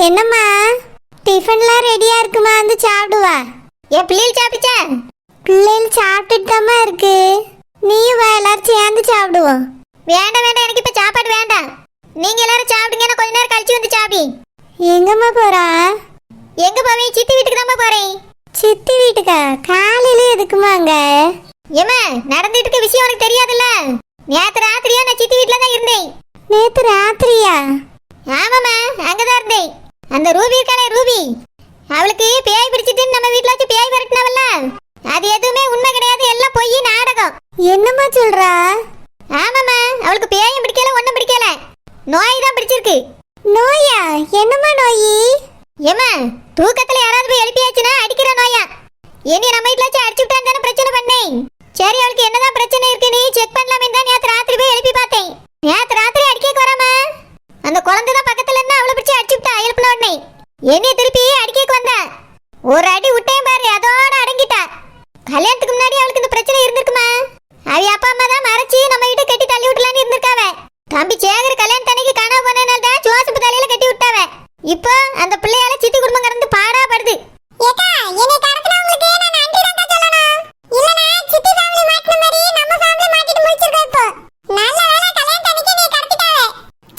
என்னம்மா டிஃபன்லாம் ரெடியா இருக்குமா? வந்து சாப்பிடுவா. என் பிள்ளைகள் சாப்பிடுச்சா? பிள்ளைகள் சாப்பிட்டுட்டு தாம்மா இருக்கு. நீயும் வா, எல்லாரும் சேர்ந்து சாப்பிடுவோம். வேண்டாம் வேண்டாம், எனக்கு இப்ப சாப்பாடு வேண்டாம். நீங்க எல்லாரும் சாப்பிடுங்க, நான் கொஞ்ச நேரம் கழிச்சு வந்து சாப்பிடி. எங்கம்மா போறா? எங்க போவேன்? சித்தி வீட்டுக்கு தான் போறேன். சித்தி வீட்டுக்கா? காலையில எதுக்குமாங்க? ஏமா, நடந்துட்டு இருக்க விஷயம் உனக்கு தெரியாதுல்ல? நேத்து ராத்திரியா நான் சித்தி வீட்டுல தான் இருந்தேன். நேத்து ராத்திரியா? ஆமாமா, அங்கதான் இருந்தேன். அந்த ரூபி இருக்காளே, ரூபி, அவளுக்கு பேய் பிடிச்சிட்டு நம்ம வீட்டுல வச்சு பேய் விரட்டினவல்ல, அது எதுவுமே உண்மை கிடையாது, எல்லாம் பொய் நாடகம். என்னம்மா சொல்றா? ஆமாமா, அவளுக்கு பேயும் பிடிக்கல, ஒண்ணும் பிடிக்கல, நோய் தான் பிடிச்சிருக்கு. நோயா? என்னம்மா நோய்? ஏமா, தூக்கத்துல யாராவது போய் எழுப்பியாச்சுன்னா அடிக்கிற நோயா? இனி நம்ம வீட்டுல வச்சு அடிச்சு விட்டான்னு தானே பிரச்சனை பண்ணேன். சரி, அவளுக்கு என்னதான் பிரச்சனை இருக்குன்னு செக் பண்ணலாமே தான் நேத்து ராத்திரி போய் எழுப்பி பார்த்தேன். நேத்து ராத்திரி அடிக்க வராம அந்த குழந்தை தான் பக்கத்துல இருந்து அவளை பிடிச்சி அடிச்சு விட்டா. எழுப்பின உடனே என்னைய திருப்பி அடிக்க வந்தா. ஒரு அடி விட்டேன் பாரு, அதோட அடங்கிட்டா. கல்யாணத்துக்கு முன்னாடி அவளுக்கு இந்த பிரச்சனை இருந்திருக்குமா? அவ அப்பா அம்மா தான் மறைச்சு நம்ம வீட்டை கட்டி தள்ளி விட்டலான்னு இருந்திருக்காவ. தம்பி சேகர் கல்யாணம் தண்ணிக்கு காணாம போனனால தான் ஜோசப் தலையில கட்டி விட்டாவ. இப்போ அந்த பிள்ளையால சித்தி குடும்பம் கடந்து பாடா படுது. ஏக்கா, என்னை கடத்துனவங்களுக்கு நான் நன்றி தான் சொல்லணும். இல்லனா சித்தி ஃபேமிலி மாட்டின மாதிரி நம்ம ஃபேமிலி மாட்டிட்டு முடிச்சிருக்கோம். இப்போ நல்ல வேளை கல்யாணம் தண்ணிக்கு நீ கடத்திட்டாவே.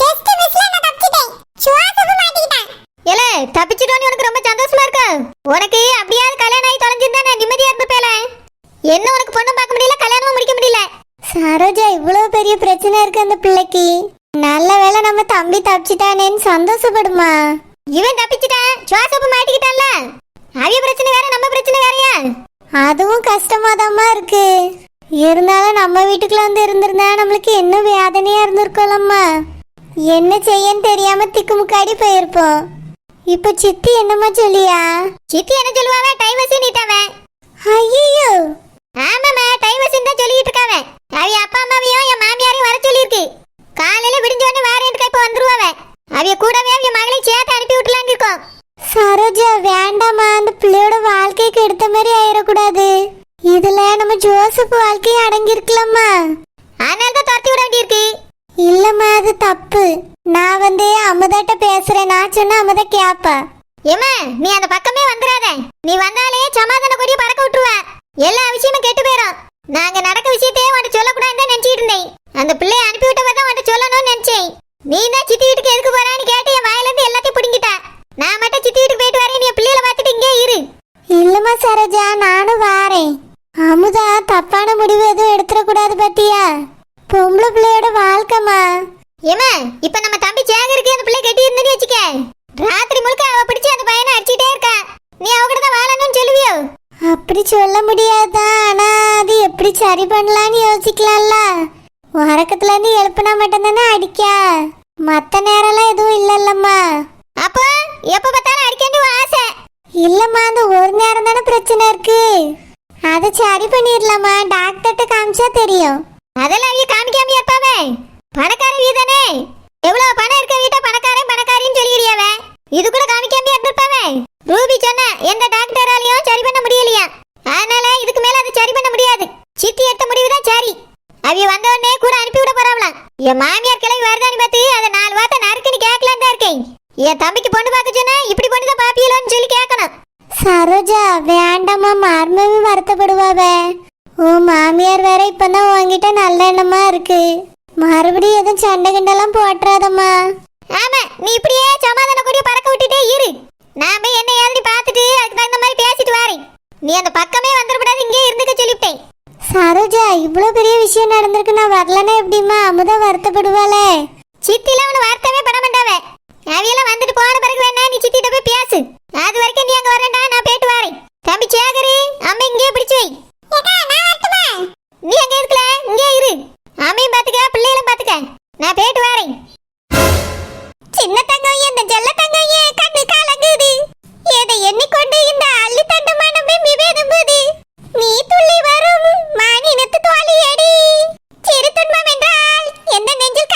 ஜஸ்ட் மிஸ்ல நான் தப்பிச்சிட்டேன். ஜோசப் மாட்டிக்கிட்டான். ஏல, தப்பிச்சிட்டோன்னு உனக்கு ரொம்ப சந்தோஷமா இருக்கு. உனக்கு அப்படியாவது கல்யாணம் ஆகி தொலைஞ்சிருந்தா நான் நிம்மதியா இருந்துப்பேல. என்ன உனக்கு பொண்ணு பார்க்க முடியல, கல்யாணமும் முடிக்க முடியல. சரோஜா, இவ்வளவு பெரிய பிரச்சனை இருக்கு அந்த பிள்ளைக்கு. நல்ல வேளை நம்ம தம்பி தப்பிச்சிட்டானேன்னு சந்தோஷப்படுமா. இவன் தப்பிச்சிட்டான், ஜோசப் மாட்டிக்கிட்டான்ல. அவிய பிரச்சனை வேற, நம்ம பிரச்சனை வேறயா? அதுவும் கஷ்டமாதாம்மா இருக்கு. இருந்தாலும் நம்ம வீட்டுக்குள்ள வந்து இருந்திருந்தா நம்மளுக்கு என்ன வேதனையா இருந்திருக்கோம்மா. என்ன செய்யன்னு தெரியாம திக்குமுக்காடி போயிருப்போம். இப்ப சித்தி என்னம்மா சொல்லியா? சித்தி என்ன சொல்லுவாவே? டைவர்ஸ் நீட்டாவே. ஐயோ, ஆமாமா, டைவர்ஸ் தான் சொல்லிட்டு இருக்காவே. அவிய அப்பா அம்மாவையும் என் மாமியாரையும் வர சொல்லியிருக்கு. காலையில விடிஞ்ச உடனே வாரேன்ட்டு இப்ப வந்துருவாவே. அவிய கூடவே அவிய மகளை சேர்த்து அனுப்பி விட்டலான்னு இருக்கோம். சரோஜா, வேண்டாமா. அந்த பிள்ளையோட வாழ்க்கைக்கு எடுத்த மாதிரி ஆயிடக்கூடாது. இதுல நம்ம ஜோசப் வாழ்க்கையும் அடங்கி இருக்கலாமா. அதனால தான் துரத்தி விட வேண்டியிருக்கு. இல்லம்மா, அது தப்பு. நான் வந்து அமுதாட்ட பேசுறேன். நான் சொன்னா அமுதா கேப்பா. ஏமா, நீ அந்த பக்கமே வந்துடாத. நீ வந்தாலே சமாதான கொடியை பறக்க விட்டுருவ. எல்லா விஷயமும் கெட்டு போயிடும். நாங்க நடக்க விஷயத்தையே உன்கிட்ட சொல்லக்கூடாதுன்னு நினைச்சிட்டு இருந்தேன். அந்த பிள்ளைய அனுப்பி விட்டவதான் உன்கிட்ட சொல்லணும்னு நினைச்சேன். நீ தான் சித்தி வீட்டுக்கு எதுக்கு போறான்னு கேட்டு என் வாயில இருந்து எல்லாத்தையும் பிடிங்கிட்ட. நான் மட்டும் சித்தி வீட்டுக்கு போயிட்டு வரேன், நீ பிள்ளைகளை பார்த்துட்டு இங்கே இரு. இல்லம்மா சரோஜா, நானும் வாரேன். அமுதா தப்பான முடிவு எதுவும் எடுத்துடக்கூடாது பத்தியா. பொம்பளை பிள்ளையோட வாழ்க்கைமா. ஏமா, இப்ப நம்ம தம்பி சேகருக்கு அந்த பிள்ளை கட்டி இருந்தேன்னு வச்சுக்க, ராத்திரி முழுக்க அவ பிடிச்சி அந்த பையனை அடிச்சுட்டே இருக்கா. நீ அவகிட்ட தான் வாழணும்னு சொல்லுவியோ? அப்படி சொல்ல முடியாதான். ஆனா அது எப்படி சரி பண்ணலான்னு யோசிக்கலாம்ல. உறக்கத்துல இருந்து எழுப்புனா மட்டும்தானே அடிக்கா. மத்த நேரம்லாம் எதுவும் இல்லல்லம்மா. அப்போ எப்ப பார்த்தாலும் அடிக்கண்டி ஆசை இல்லம்மா, அந்த ஒரு நேரம் தானே பிரச்சனை இருக்கு. அதை சரி பண்ணிடலாமா. டாக்டர்கிட்ட காமிச்சா தெரியும். அதெல்லாம் அவங்க காமிக்காம இருப்பாவே. பணக்கார வீதானே, எவ்வளவு பணம் இருக்க வீட்டை பணக்காரன் பணக்காரின்னு சொல்லிடுறியாவ. இது கூட காமிக்காம இருந்திருப்பாவே. ரூபி சொன்ன எந்த டாக்டராலையும் சரி பண்ண முடியலையா. அதனால இதுக்கு மேல அதை சரி பண்ண முடியாது. சித்தி எடுத்த முடிவு தான் சரி. அவிய வந்த உடனே கூட அனுப்பி விட போறாங்களாம். என் மாமியார் கிளம்பி வருதான்னு பார்த்து அதை 4 வார்த்தை நறுக்குன்னு கேட்கலான்னு தான் இருக்கேன். என் தம்பிக்கு பொண்ணு பார்க்க சொன்னா இப்படி பொண்ணு தான் பாப்பியலோன்னு சொல்லி கேட்கணும். சரோஜா, வேண்டாமா. மருமவி வருத்தப்படுவாவ. ஓ மாமியார் வேற இப்பதான் உங்ககிட்ட நல்ல எண்ணமா இருக்கு. மறுபடியும் எதுவும் சண்டை கிண்டெல்லாம் போட்டுறாதம்மா. ஆமா, நீ இப்படியே சமாதான கூடிய பறக்க விட்டுட்டே இரு. நான் போய் என்ன ஏதாவது பார்த்துட்டு அதுக்கு தகுந்த மாதிரி பேசிட்டு வரேன். நீ அந்த பக்கமே வந்துடக்கூடாது, இங்கே இருந்துக்க சொல்லிவிட்டேன். சரோஜா, இவ்வளவு பெரிய விஷயம் நடந்திருக்கு. நான் வரலன்னா எப்படிமா அமுதா வருத்தப்படுவாளே. சித்தில அவனு வார்த்தவே பட மாட்டாவே. அவையெல்லாம் வந்துட்டு போன பிறகு வேணா நீ சித்திட்ட போய் பேசு. அது வரைக்கும் நீ அங்க வரேன்டா, நான் போயிட்டு வரேன். தம்பி சேகரு, அம்மா இங்கே பிடிச்சு வை. நீ அங்க இருக்கல, இங்கே இரு. அம்மையும் பாத்துக்க, பிள்ளைகளும் பாத்துக்க. நான் போயிட்டு வரேன். சின்ன தங்கம், இந்த செல்ல தங்கம் ஏன் கண்ணு கலங்குது? எதை எண்ணிக்கொண்டு இந்த அள்ளி தண்டு மனமே விவேதும்புது. நீ துள்ளி வரும் மானினத்து தோழியடி. சிறு துன்பம் என்றால் எந்த நெஞ்சில்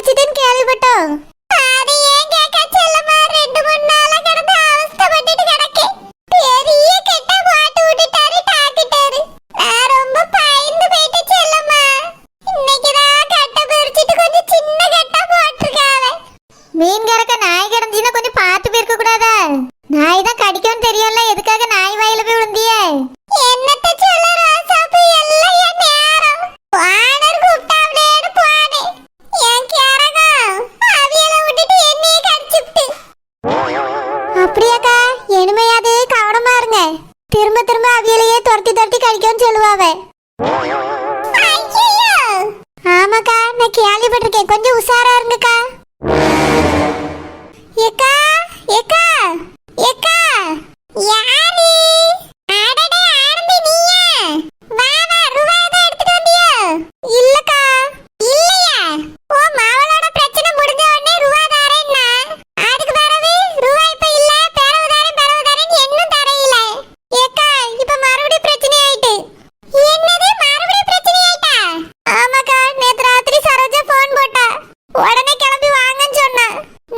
ஆரம்பிச்சிட்டுன்னு கேள்விப்பட்டோம். அது ஏன் கேட்க செல்லம்மா, 2-3 நாளா கிடந்து அவஸ்தைப்பட்டுட்டு கிடக்கேன். பெரிய கெட்ட போட்டு விட்டுட்டாரு டாக்டர். நான் ரொம்ப பயந்து போயிட்டு செல்லம்மா. இன்னைக்குதான் கட்டை பிரிச்சிட்டு கொஞ்சம் சின்ன கட்டா போட்டிருக்காவ. மீன் கிடக்க நாய் கிடந்துச்சுன்னா கொஞ்சம் பார்த்து போயிருக்க கூடாதா? நாய் தான் கடிக்கும்னு தெரியும்ல, எதுக்காக நாய் வாயில போய் விழுந்தியே? என்னத்த சொல்ல ராசாப்பு, எல்லாம் என் நேரம். வானர் கூப்பிட்டாவளேன்னு போனேன். என் கேரகம் அவியலை விட்டுட்டு என்னையே கடிச்சுட்டு. அப்படியாக்கா, இனிமையாது கவனமா இருங்க. திரும்ப திரும்ப அவியலையே துரத்தி துரத்தி கடிக்கும்னு சொல்லுவாவ. ஆமாக்கா, நான் கேள்விப்பட்டிருக்கேன். கொஞ்சம் உஷாரா இருங்கக்கா. ஏக்கா ஏக்கா ஏக்கா, யாரு? அடடே ஆனந்தி, நீயா? வா வா, ரூபாய் தான் எடுத்துட்டு வந்தியா? இல்லக்கா. இல்லையா? ஓ மாவளோட பிரச்சனை முடிஞ்ச உடனே ரூபாய் தரேன்னா, அதுக்கு பிறகு ரூபாய் இப்ப இல்ல, பிறவு தரேன்னு இன்னும் தரையில. ஏக்கா, இப்ப மறுபடியும் பிரச்சனை ஆயிட்டு. என்னது, மறுபடியும் பிரச்சனை ஆயிட்டா? ஆமாக்கா, நேத்து ராத்திரி சரோஜா போன் போட்டா. உடனே கிளம்பி வாங்கன்னு சொன்னா.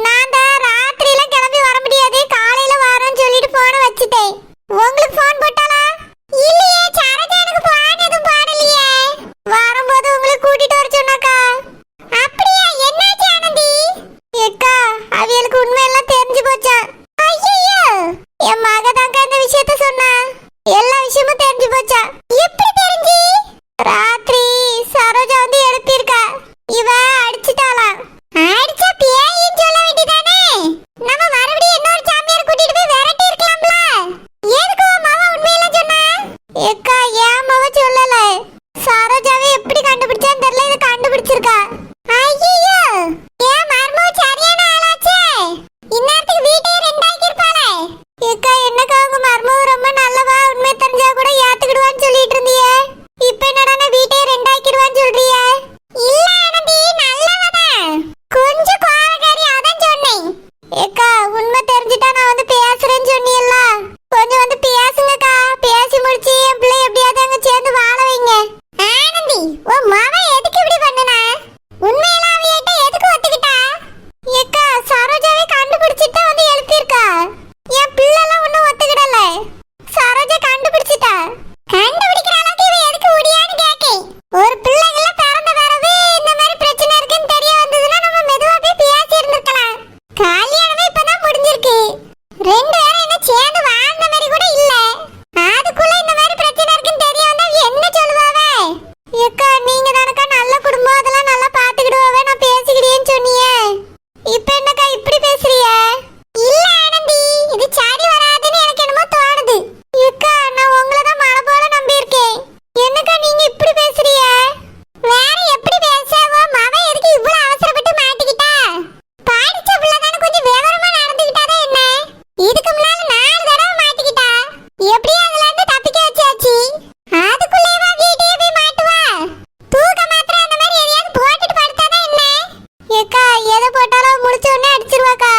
நான் தான் ராத்திரியில கிளம்பி வர முடியாது, காலையில வரேன்னு சொல்லிட்டு போன வச்சுட்டேன். உங்களுக்கு போன் போட்டாளா? இல்லையே, சரோஜா எனக்கு போன் எதுவும் போடலையே. வரும்போது உங்களுக்கு கூட்டிட்டு வர சொன்னாக்கா. அப்படியா? என்னாச்சு ஆனந்தி? ஏக்கா, அவியலுக்கு உண்மையெல்லாம் தெரிஞ்சு போச்சா? ஐயோ, என் மகதாங்க இந்த விஷயத்த சொன்னா. எல்லா விஷயமும் தெரிஞ்சு போச்சா? எப்படி தெரிஞ்சு? ராத்திரி சரோஜா வந்து எழுப்பியிருக்கா. இவ அடிச்சிட்டாளாம். அடிச்சா பேயின்னு சொல்ல வேண்டியதானே? நம்ம மறுபடியும் இன்னொரு சாமியார் கூட்டிட்டு போய் விரட்டி இருக்கலாம்ல. எதுக்கு உன் மவ உண்மையில சொன்னா? ஏக்கா, ஏன் மவ சொல்லல. சரோஜாவை எப்படி கண்டுபிடிச்சான்னு தெரியல, இதை கண்டுபிடிச்சிருக்கா. ஐயோ, ஏன் மர்மம் சரியான ஆளாச்சே. இந்நேரத்துக்கு வீட்டையே ரெண்டாக்கி இருப்பாளே. ஏக்கா, என்னக்கா உங்க மர்மம் ரொம்ப நல்லவா, உண்மை தெரிஞ்சா கூட ஏத்துக்கிடுவான்னு சொல்லிட்டு இருந்தியே. இப்ப என்னடா வீட்டையே ரெண்டாக்கிடுவான்னு சொல்றியே? இல்ல ஆனந்தி, நல்லவதான். கொஞ்சம் கோவக்காரி, அதான் சொன்னேன். ஏக்கா, உண்மை தெரிஞ்சிட்டா நான் வந்து பேசுறேன்னு சொன்னீல்ல, கொஞ்சம் வந்து பேசுங்கக்கா. பேசி முடிச்சு என் பிள்ளை எப்படியாவது அங்க சேர்ந்து வாழ வைங்க. ஆனந்தி, உன் மவன் எதுக்கு இப்படி பண்ணுனா? உண்மையெல்லாம் அவியிட்ட எதுக்கு ஒத்துக்கிட்டா? ஏக்கா, சரோஜாவை கண்டுபிடிச்சிட்டு வந்து எழுப்பியிருக்கா. என் பிள்ளைலாம் ஒன்னும் ஒத்துக்கிடல. சரோஜா கண்டுபிடிச்சிட்டா. கண்டுபிடிக்கிற அளவுக்கு இவ எதுக்கு முடியான்னு கேக்கேன். ஒரு பிள்ளைங்கள பிறந்த பிறகு இந்த மாதிரி பிரச்சனை இருக்குன்னு தெரிய வந்ததுன்னா நம்ம மெதுவா போய் பேசி இருந்திருக்கலாம். கல்யாணமே இப்பதான் முடிஞ்சிருக்கு. 2 பேரும் என்ன சேர்ந்து வாழ்ந்த மாதிரி கூட இல்ல. அதுக்குள்ள இந்த மாதிரி பிரச்சனை இருக்குன்னு தெரிய வந்தா என்ன சொல்லுவாவே? ஏக்கா, நீங்க தானக்கா நல்ல குடும்பம், அதெல்லாம் நல்லா பாத்துக்கிடுவாவே, நான் பேசிக்கிட்டேன்னு சொன்னியே. இப்ப என்னக்கா இப்படி பேசுறிய? இல்ல ஆனந்தி, இது சரி வராதுன்னு எனக்கு என்னமோ தோணுது. ஏக்கா, நான் உங்களை தான் மழை போல நம்பி இருக்கேன். என்னக்கா நீங்க இப்படி பேசுறிய? வேற எப்படி பேசவோ? மவன் எதுக்கு இவ்வளவு அவசரப்பட்டு மாட்டிக்கிட்டா? படிச்ச பிள்ளை தானே, கொஞ்சம் விவரமா நடந்துக்கிட்டாதான் என்ன? இதுக்கு முன்னால 4 தடவை மாட்டிக்கிட்டா. எப்படியும் அதுல இருந்து தப்பிக்க வச்சாச்சு. அதுக்குள்ளேவா வீட்டையே போய் மாட்டுவா? தூக்க மாத்திரை அந்த மாதிரி எதையாவது போட்டுட்டு படுத்தாதான் என்ன? ஏக்கா, எதை போட்டாலும் முடிச்ச உடனே அடிச்சிருவாக்கா.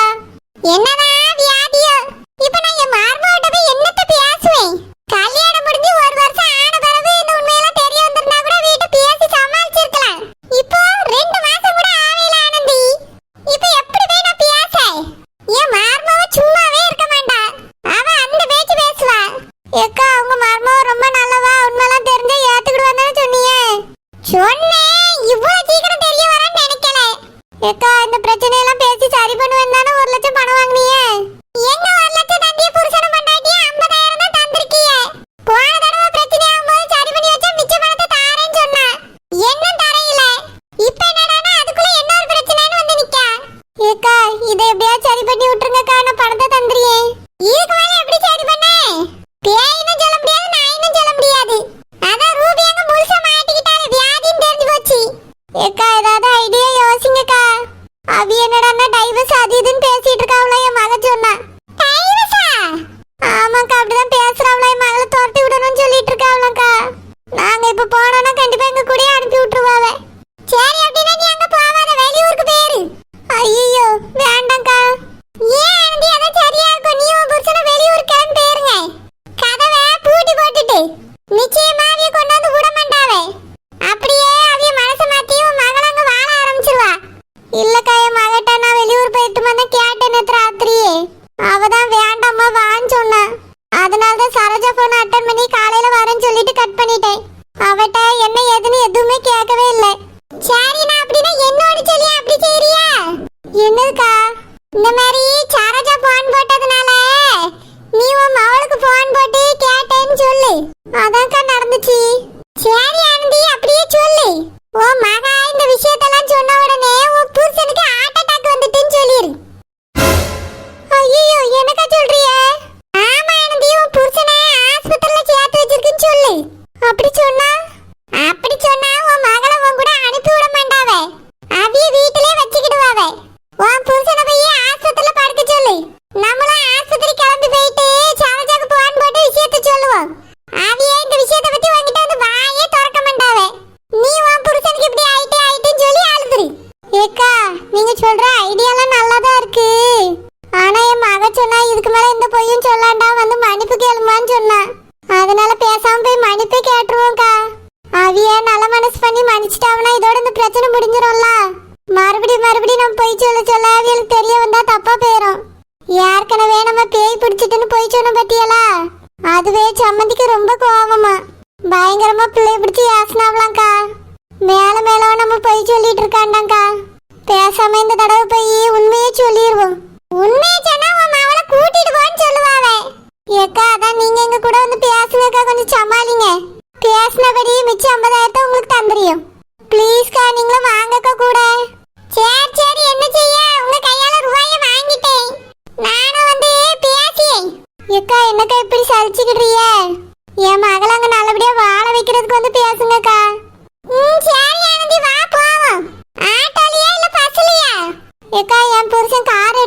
என்னதான் வியாதியோ? இப்ப நான் என் மார்போட்ட போய் என்னத்த பேசுவேன்? கல்யாணம் முடிஞ்சு 1 வருஷம் ஆன பிறகு இந்த உண்மையெல்லாம் தெரிய வந்திருந்தா கூட வீட்டை பேசி சமாளிச்சிருக்கலாம். இப்போ 2 மாசம் கூட ஆவேல ஆனந்தி. இப்ப எப்படி போய் நான் பேச? என் மார்மவ சும்மாவே இருக்க மாட்டா. அவ அந்த பேச்சு பேசுவா. ஏக்கா, உங்க மார்மவ ரொம்ப நல்லவா, உண்மையெல்லாம் தெரிஞ்சா ஏத்துக்கிடுவான்னு சொன்னியே. சொன்னேன், இவ்வளவு சீக்கிரம் தெரிய வரேன்னு நினைக்கல. ஏக்கா, இந்த பிரச்சனையெல்லாம் பேசி சரி பண்ணுவேன் தானே 1 லட்சம் பணம் வாங்கினியே. எங்க 1 லட்சம் தந்திய புருஷனை பண்ணாட்டியே 50,000 தான் தந்திருக்கீங்க. போன தடவை பிரச்சனை ஆகும்போது சரி பண்ணி வச்சா மிச்ச பணத்தை தாரேன்னு சொன்னா. இன்னும் தரையில. இப்ப என்னடானா அதுக்குள்ள இன்னொரு பிரச்சனைன்னு வந்து நிக்கா. ஏக்கா, இதை எப்படியாவது சரி பண்ணி விட்டுருங்கக்கா, நான் பணத்தை தந்துறியேன். இதுக்கு மேல எப்படி சரி பண்ண? பேயின்னு சொல்ல முடியாது, நாயின்னு சொல்ல முடியாது. அதான் ரூபி அங்க முழுசா மாட்டிக்கிட்டாலே, வியாதின்னு தெரிஞ்சு போச்சு. ஏக்கா, ஏதாவது ஐடியா யோசிங்கக்கா. அவி என்னடான்னா டைவர்ஸ் அது இதுன்னு பேசிட்டு இருக்காவளா, என் மக சொன்னா. டைவர்ஸா? ஆமாக்கா, அப்படிதான் பேசுறாவளா, என் மகளை துரத்தி விடணும்னு சொல்லிட்டு இருக்காவளாக்கா. நாங்க இப்ப போனோம்னா கண்டிப்பா எங்க கூடயே அனுப்பி விட்டுருவாவ. சரி, அப்படின்னா நீ அங்க போவாத, வெளியூருக்கு பேரு. ஐயோ, வேண்டாம்க்கா. ஏன் ஆனந்தி, அதான் சரியா இருக்கும். நீ உன் புருஷனை வெளியூருக்கு கிளம்பி போயிருங்க. கதவை பூட்டி போட்டுட்டு நிச்சயமா அவிய கொண்டு வந்து விட மாட்டாவே. அப்படியே அவிய மனசை மாத்தி உன் மகளை அங்க வாழ ஆரம்பிச்சிருவா. இல்லக்கா என் மகட்ட நான் வெளியூர் போயிட்டு வந்தா கேட்டேன் நேத்து ராத்திரியே. அவதான் வேண்டாம்மா வான்னு சொன்னா. அதனாலதான் சரோஜா போன் அட்டன் பண்ணி காலையில வரேன்னு சொல்லிட்டு கட் பண்ணிட்டேன். அவட்ட என்ன ஏதுன்னு எதுவுமே கேட்கவே இல்லை. சரி நான் அப்படின்னா என்னோட சொல்லி அப்படி செய்றியா? என்னதுக்கா? இந்த மாதிரி சரோஜா போன் போட்டதுனால நீ உன் மவளுக்கு போன் போட்டு கேட்டேன்னு சொல்லு. அதான்க்கா நடந்துச்சு. சரி ஆனந்தி அப்படியே சொல்லு. உன் மகா இந்த விஷயத்தெல்லாம் சொன்ன உடனே உன் புருஷனுக்கு ஹார்ட் அட்டாக் வந்துட்டுன்னு சொல்லிரு. ஐயோ என்னக்கா சொல்றிய? ஆமா ஆனந்தி உன் புருஷனை ஆஸ்பத்திரியில சேர்த்து வச்சிருக்குன்னு சொல்லு. அப்படி சொன்னா உன் மகளை உன் கூட அனுப்பி விட மாட்டாவே. அவிய வீட்டிலே வச்சுக்கிடுவாவே. உன் புருஷனை போய் ஆஸ்பத்திரியில படுக்க சொல்லு. நம்மளும் ஆஸ்பத்திரி கிளம்பி போயிட்டு சரோஜாக்கு போன் போட்டு விஷயத்தை சொல்லுவோம். அவிய இந்த விஷயத்தை பத்தி உன்கிட்ட வந்து வாயே திறக்க மாட்டாவே. நீ உன் புருஷனுக்கு இப்படி ஆயிட்டுன்னு சொல்லி அழுதுரு. ஏக்கா நீங்க சொல்ற ஐடியாலாம் நல்லாதான் இருக்கு. ஆனா என் மக சொன்னா இதுக்கு மேல இந்த பொய்யும் சொல்லாண்டா வந்து மன்னிப்பு கேளுமான்னு சொன்னா. அதனால பேசாம போய் மன்னிப்பே கேட்டுருவோம்க்கா. அவிய நல்ல மனசு பண்ணி மன்னிச்சிட்டாவனா இதோட இந்த பிரச்சனை முடிஞ்சிடும்ல. மறுபடியும் நம்ம பொய் சொல்ல அவியலுக்கு தெரிய வந்தா தப்பா போயிடும். ஏற்கனவே நம்ம பேய் பிடிச்சிட்டுன்னு பொய் சொன்ன பத்தியலா, அதுவே சம்மந்திக்கு ரொம்ப கோவமா பயங்கரமா பிள்ளை பிடிச்சி யாசனாவலாம்க்கா. மேல நம்ம பொய் சொல்லிட்டு இருக்காண்டாங்க்கா. பேசாம இந்த தடவை போய் உண்மையே சொல்லிடுவோம். உண்மையை சொன்னா உன் மவளை கூட்டிட்டு போன்னு சொல்லுவாவே. ஏக்கா அதான் நீங்க எங்க கூட வந்து பேசுங்கக்கா, கொஞ்சம் சமாளிங்க. பேசினபடி மிச்சம் 50,000 உங்களுக்கு தந்துரியும். ப்ளீஸ்க்கா நீங்களும் வாங்கக்கா கூட. சரி என்ன செய்ய, உங்க கையால ரூபாய வாங்கிட்டேன். நானும் வந்து பேசியேன். ஏக்கா என்னக்கா இப்படி சலிச்சுக்கிடுறிய? என் மகளை அங்க நல்லபடியா வாழ வைக்கிறதுக்கு வந்து பேசுங்கக்கா. சரி ஆனந்தி வா போவோம். ஆட்டோலயா இல்ல பஸ்லயா? ஏக்கா என் புருஷன் கார்